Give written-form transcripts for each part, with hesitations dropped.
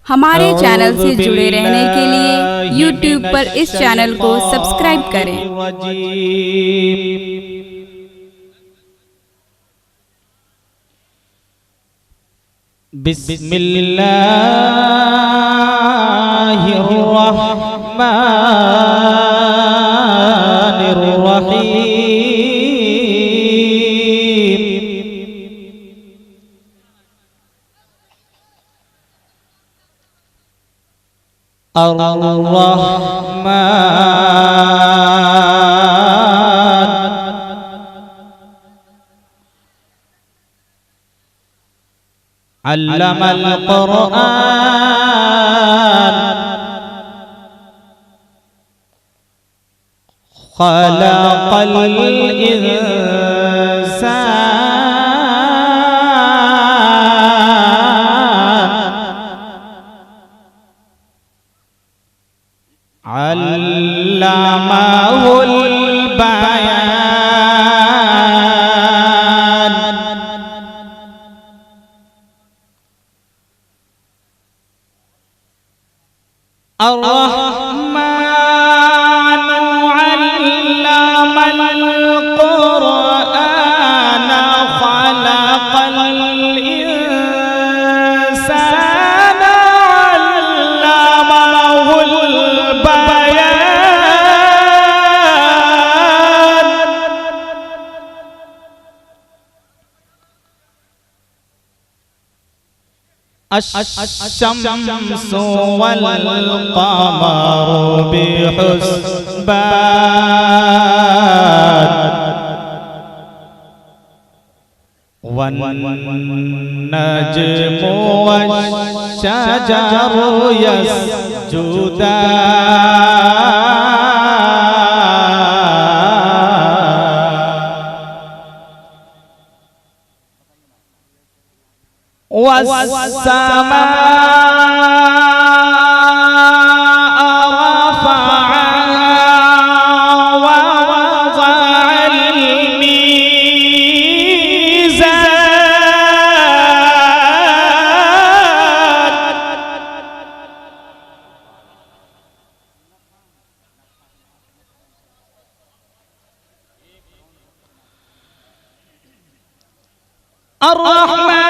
हमारे चैनल से जुड़े रहने के लिए YouTube पर इस चैनल को सब्सक्राइब करें। बिस्मिल्लाहिर्रहमानिर्रहीम। الرحمن علم القرآن خلق الإنسان علمه البيان الرحمن علم القرآن خلق الإنسان علمه البيان الشمس والقمر بحسبان والنجم والشجر يسجدان والسماء رفعها ووضع الميزان الرحمن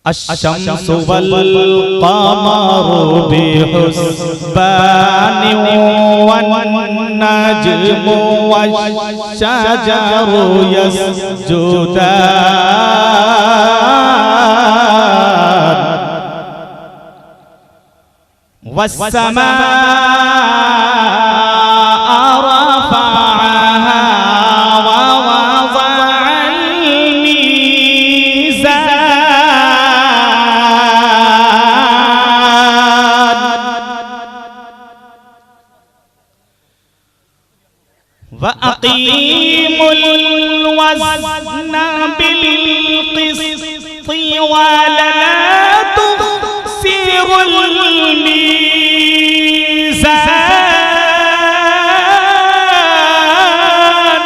الشمس والقمر بحسبان والنجم والشجر يسجدان والسماء رفعها ووضع وأقيموا الوزن بالقسط ولا تخسروا الميزان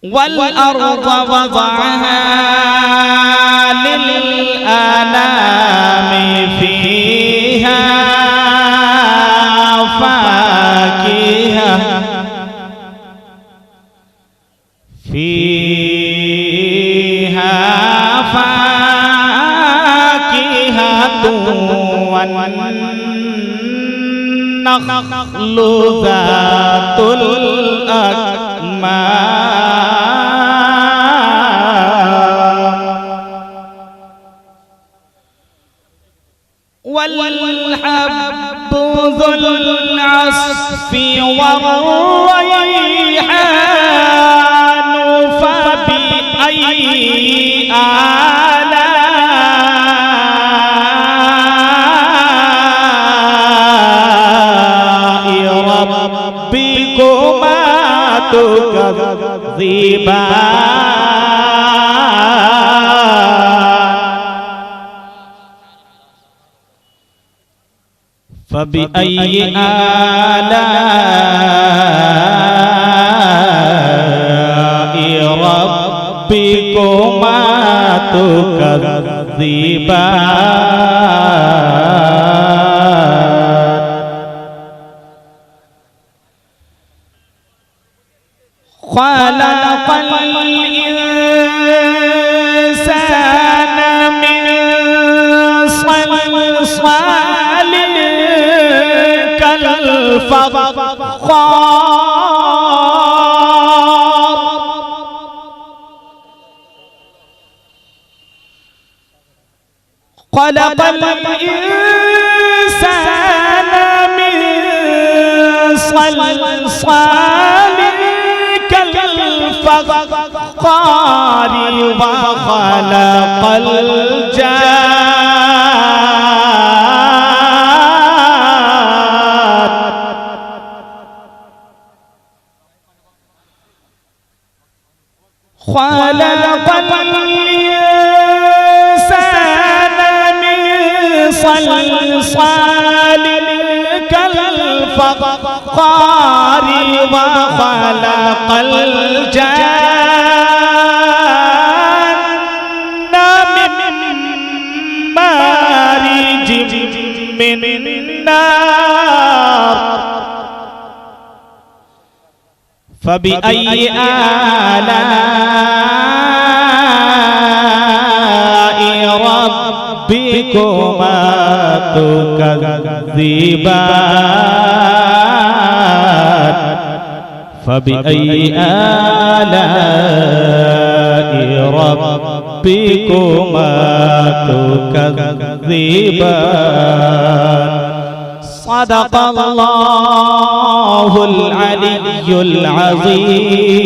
والأرض وضعها للأنام فيها فاكهة والنخل ذات الأكمام والحب ذو العصف والريحان فبأي آلاء ربكما تكذبان فبأي آلاء ربكما تكذبان خلق الإنسان من صلصال كالفخار خلق الإنسان من صلصال كالفخار وخلق الجان خلق الإنسان من صلصال كالفخار وخلق الجان من مارج من نار فبأي آلاء ربكما تكذبان فبأي آلاء ربكما تكذبان صدق الله العلي العظيم